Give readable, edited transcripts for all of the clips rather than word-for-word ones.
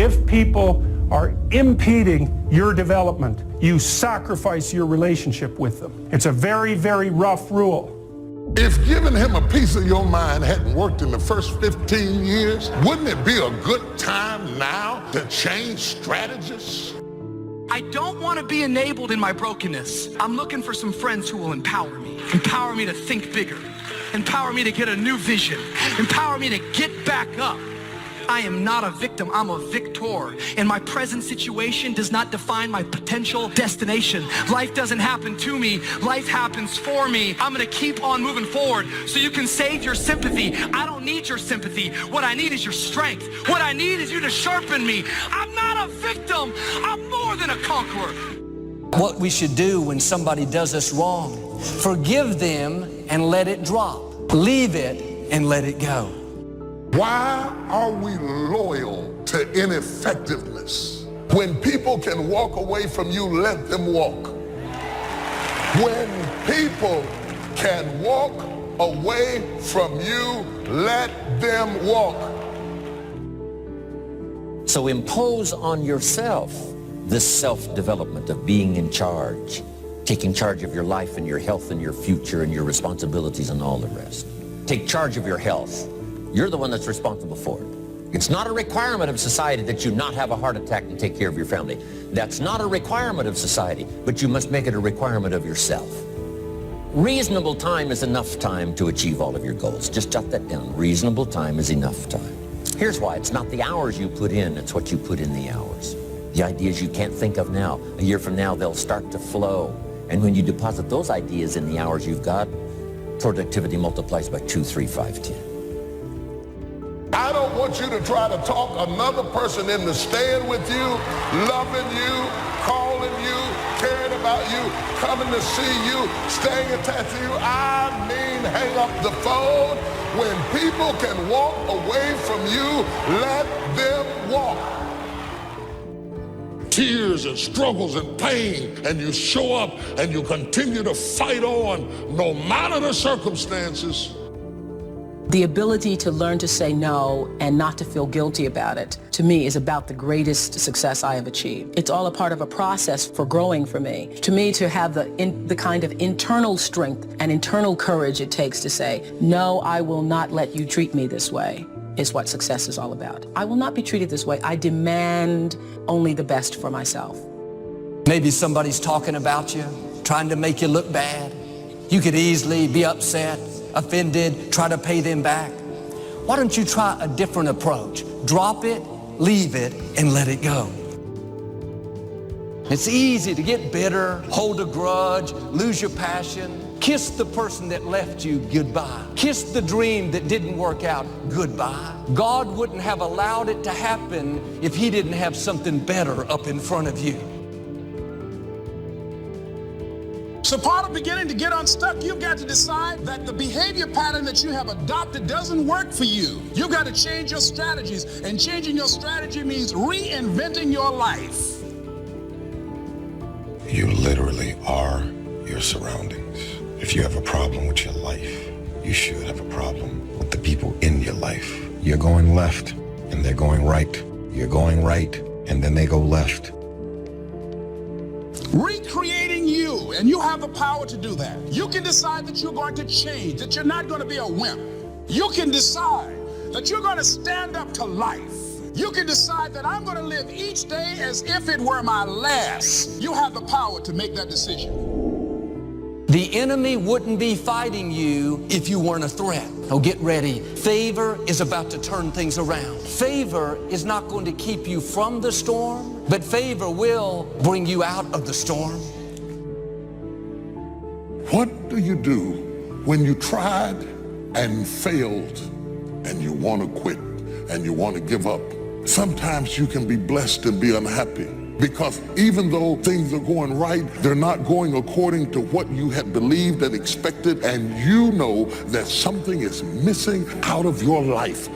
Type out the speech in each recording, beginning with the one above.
If people are impeding your development, you sacrifice your relationship with them. It's a very, very rough rule. If giving him a piece of your mind hadn't worked in the first 15 years, wouldn't it be a good time now to change strategies? I don't want to be enabled in my brokenness. I'm looking for some friends who will empower me to think bigger, empower me to get a new vision, empower me to get back up. I am not a victim, I'm a victor. And my present situation does not define my potential destination. Life doesn't happen to me, life happens for me. I'm gonna keep on moving forward so you can save your sympathy. I don't need your sympathy. What I need is your strength. What I need is you to sharpen me. I'm not a victim, I'm more than a conqueror. What we should do when somebody does us wrong, forgive them and let it drop. Leave it and let it go. Why are we loyal to ineffectiveness? When people can walk away from you, let them walk. When people can walk away from you, let them walk. So impose on yourself this self-development of being in charge, taking charge of your life and your health and your future and your responsibilities and all the rest. Take charge of your health. You're the one that's responsible for it. It's not a requirement of society that you not have a heart attack and take care of your family. That's not a requirement of society, but you must make it a requirement of yourself. Reasonable time is enough time to achieve all of your goals. Just jot that down. Reasonable time is enough time. Here's why. It's not the hours you put in, it's what you put in the hours. The ideas you can't think of now, a year from now, they'll start to flow. And when you deposit those ideas in the hours you've got, productivity multiplies by 2, 3, 5, 10. I don't want you to try to talk another person into staying with you, loving you, calling you, caring about you, coming to see you, staying attached to you. I mean, hang up the phone. When people can walk away from you, let them walk. Tears and struggles and pain, and you show up and you continue to fight on no matter the circumstances. The ability to learn to say no and not to feel guilty about it, to me, is about the greatest success I have achieved. It's all a part of a process for growing for me. To me, to have the kind of internal strength and internal courage it takes to say, no, I will not let you treat me this way, is what success is all about. I will not be treated this way. I demand only the best for myself. Maybe somebody's talking about you, trying to make you look bad. You could easily be upset, offended, try to pay them back. Why don't you try a different approach? Drop it, leave it, and let it go. It's easy to get bitter, hold a grudge, lose your passion. Kiss the person that left you goodbye. Kiss the dream that didn't work out goodbye. God wouldn't have allowed it to happen if He didn't have something better up in front of you. So part of beginning to get unstuck, you've got to decide that the behavior pattern that you have adopted doesn't work for you. You've got to change your strategies, and changing your strategy means reinventing your life. You literally are your surroundings. If you have a problem with your life, you should have a problem with the people in your life. You're going left and they're going right. You're going right and then they go left. Recreating you, and you have the power to do that. You can decide that you're going to change, that you're not going to be a wimp. You can decide that you're going to stand up to life. You can decide that I'm going to live each day as if it were my last. You have the power to make that decision. The enemy wouldn't be fighting you if you weren't a threat. Oh, get ready. Favor is about to turn things around. Favor is not going to keep you from the storm, but favor will bring you out of the storm. What do you do when you tried and failed and you want to quit and you want to give up? Sometimes you can be blessed and be unhappy, because even though things are going right, they're not going according to what you had believed and expected, and you know that something is missing out of your life.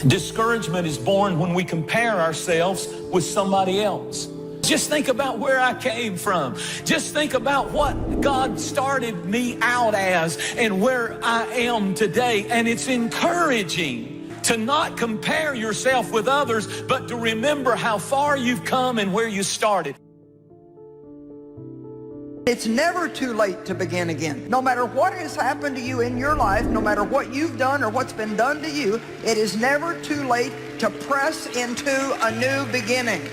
Discouragement is born when we compare ourselves with somebody else. Just think about where I came from. Just think about what God started me out as and where I am today. And it's encouraging to not compare yourself with others, but to remember how far you've come and where you started. It's never too late to begin again. No matter what has happened to you in your life, no matter what you've done or what's been done to you, it is never too late to press into a new beginning.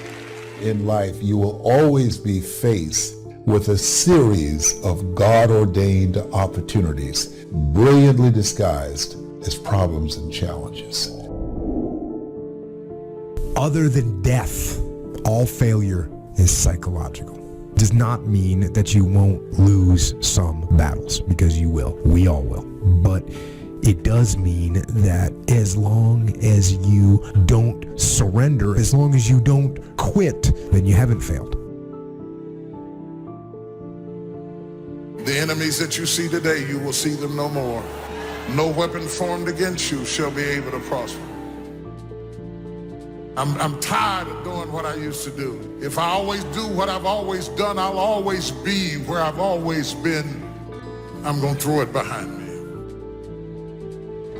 In life, you will always be faced with a series of God-ordained opportunities, brilliantly disguised as problems and challenges. Other than death, all failure is psychological. Does not mean that you won't lose some battles, because you will. We all will. But it does mean that as long as you don't surrender, as long as you don't quit, then you haven't failed. The enemies that you see today, you will see them no more. No weapon formed against you shall be able to prosper. I'm tired of doing what I used to do. If I always do what I've always done, I'll always be where I've always been. I'm going to throw it behind me.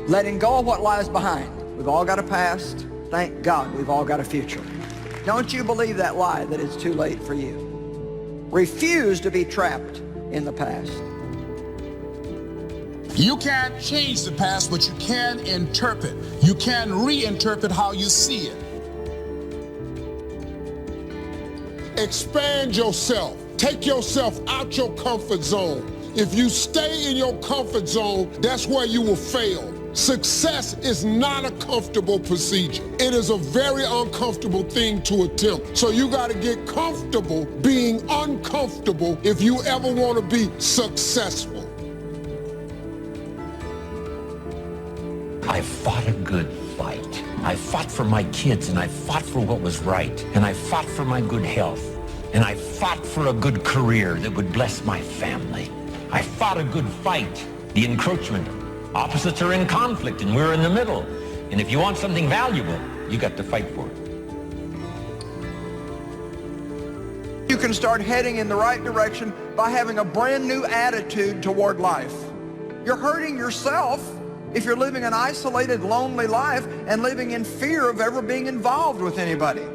Letting go of what lies behind. We've all got a past. Thank God we've all got a future. Don't you believe that lie that it's too late for you. Refuse to be trapped in the past. You can't change the past, but you can interpret. You can reinterpret how you see it. Expand yourself. Take yourself out your comfort zone. If you stay in your comfort zone, that's where you will fail. Success is not a comfortable procedure. It is a very uncomfortable thing to attempt. So you got to get comfortable being uncomfortable if you ever want to be successful. I fought a good fight. I fought for my kids, and I fought for what was right, and I fought for my good health, and I fought for a good career that would bless my family. I fought a good fight. The encroachment. Opposites are in conflict, and we're in the middle. And if you want something valuable, you got to fight for it. You can start heading in the right direction by having a brand new attitude toward life. You're hurting yourself if you're living an isolated, lonely life and living in fear of ever being involved with anybody.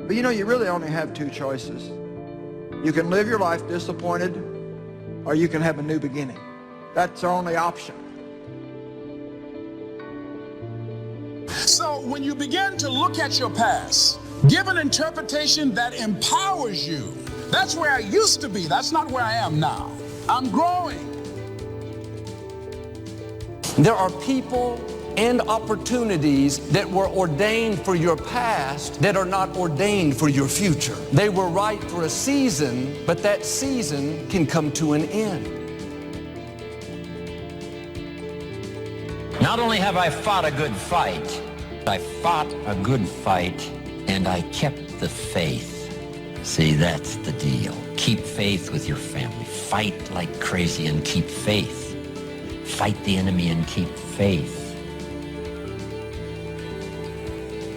But you know, you really only have two choices. You can live your life disappointed, or you can have a new beginning. That's our only option. So when you begin to look at your past, give an interpretation that empowers you. That's where I used to be. That's not where I am now. I'm growing. There are people and opportunities that were ordained for your past that are not ordained for your future. They were right for a season, but that season can come to an end. Not only have I fought a good fight, I fought a good fight, and I kept the faith. See, that's the deal. Keep faith with your family. Fight like crazy and keep faith. Fight the enemy and keep faith.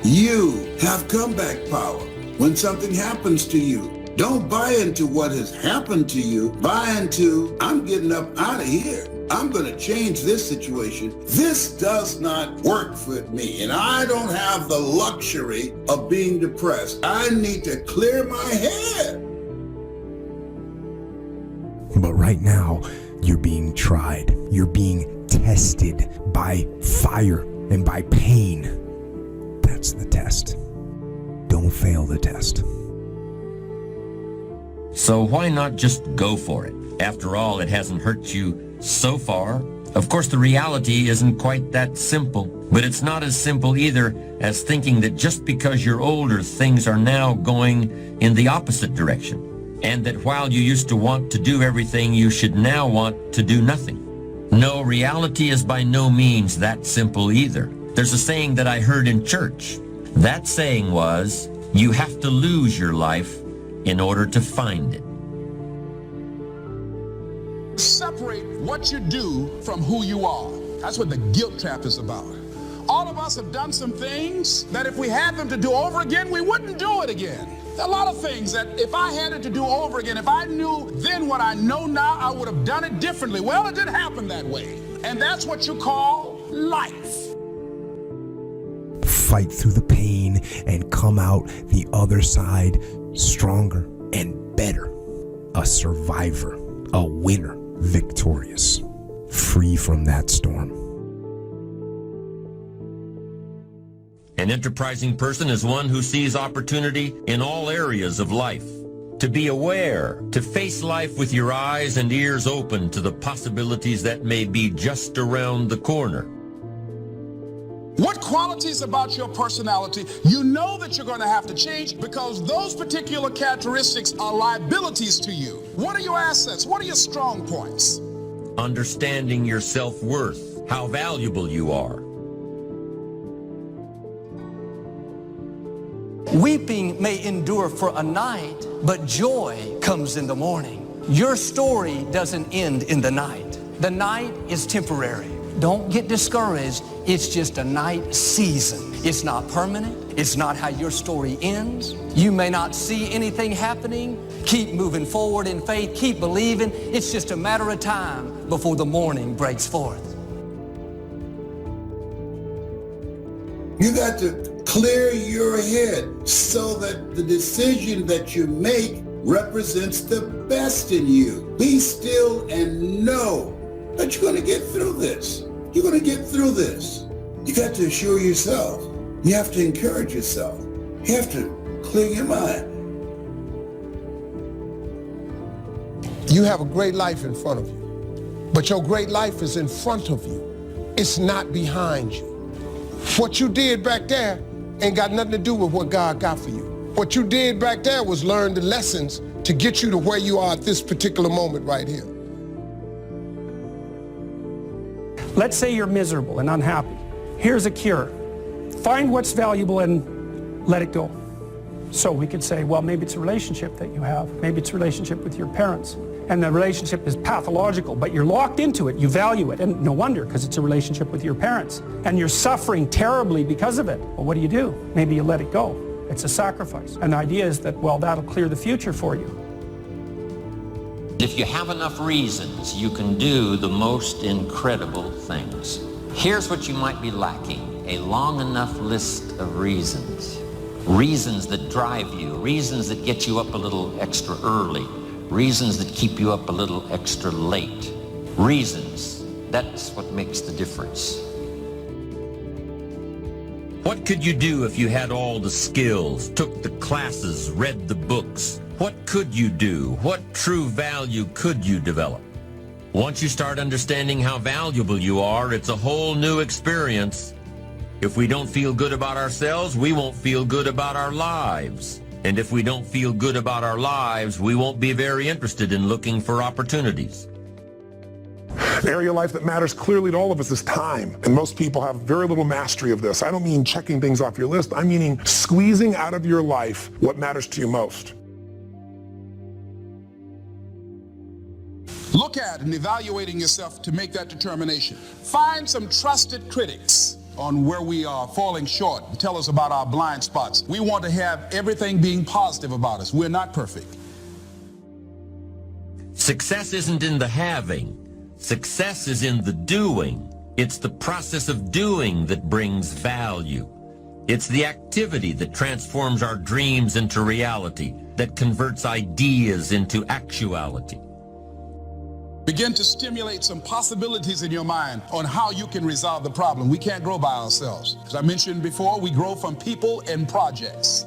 You have comeback power when something happens to you. Don't buy into what has happened to you. Buy into, I'm getting up out of here. I'm going to change this situation. This does not work for me, and I don't have the luxury of being depressed. I need to clear my head. But right now, you're being tried. You're being tested by fire and by pain. That's the test. Don't fail the test. So why not just go for it? After all, it hasn't hurt you so far. Of course, the reality isn't quite that simple, but it's not as simple either as thinking that just because you're older, things are now going in the opposite direction. And that while you used to want to do everything, you should now want to do nothing. No, reality is by no means that simple either. There's a saying that I heard in church. That saying was, you have to lose your life in order to find it. Separate what you do from who you are. That's what the guilt trap is about. All of us have done some things that if we had them to do over again, we wouldn't do it again. There are a lot of things that if I had it to do over again, if I knew then what I know now, I would have done it differently. Well, it didn't happen that way. And that's what you call life. fight through the pain and come out the other side stronger and better. A survivor, a winner, victorious, free from that storm. An enterprising person is one who sees opportunity in all areas of life. To be aware, to face life with your eyes and ears open to the possibilities that may be just around the corner. What qualities about your personality you know that you're going to have to change because those particular characteristics are liabilities to you? What are your assets? What are your strong points? Understanding your self-worth, how valuable you are. Weeping may endure for a night, but joy comes in the morning. Your story doesn't end in the night. The night is temporary. Don't get discouraged. It's just a night season. It's not permanent. It's not how your story ends. You may not see anything happening. Keep moving forward in faith. Keep believing. It's just a matter of time before the morning breaks forth. You got to clear your head so that the decision that you make represents the best in you. Be still and know that you're going to get through this. You're going to get through this. You got to assure yourself. You have to encourage yourself. You have to clear your mind. You have a great life in front of you, but your great life is in front of you. It's not behind you. What you did back there ain't got nothing to do with what God got for you. What you did back there was learn the lessons to get you to where you are at this particular moment right here. Let's say you're miserable and unhappy. Here's a cure. Find what's valuable and let it go. So we could say, well, maybe it's a relationship that you have. Maybe it's a relationship with your parents. And the relationship is pathological, but you're locked into it. You value it. And no wonder, because it's a relationship with your parents. And you're suffering terribly because of it. Well, what do? Maybe you let it go. It's a sacrifice. And the idea is that, well, that'll clear the future for you. If you have enough reasons, you can do the most incredible things. Here's what you might be lacking: a long enough list of reasons. Reasons that drive you, reasons that get you up a little extra early, reasons that keep you up a little extra late. Reasons, that's what makes the difference. What could you do if you had all the skills, took the classes, read the books? What could you do? What true value could you develop? Once you start understanding how valuable you are, it's a whole new experience. If we don't feel good about ourselves, we won't feel good about our lives. And if we don't feel good about our lives, we won't be very interested in looking for opportunities. The area of life that matters clearly to all of us is time. And most people have very little mastery of this. I don't mean checking things off your list. I mean squeezing out of your life what matters to you most. Look at and evaluating yourself to make that determination. Find some trusted critics on where we are falling short and tell us about our blind spots. We want to have everything being positive about us. We're not perfect. Success isn't in the having. Success is in the doing. It's the process of doing that brings value. It's the activity that transforms our dreams into reality, that converts ideas into actuality. Begin to stimulate some possibilities in your mind on how you can resolve the problem. We can't grow by ourselves. As I mentioned before, we grow from people and projects.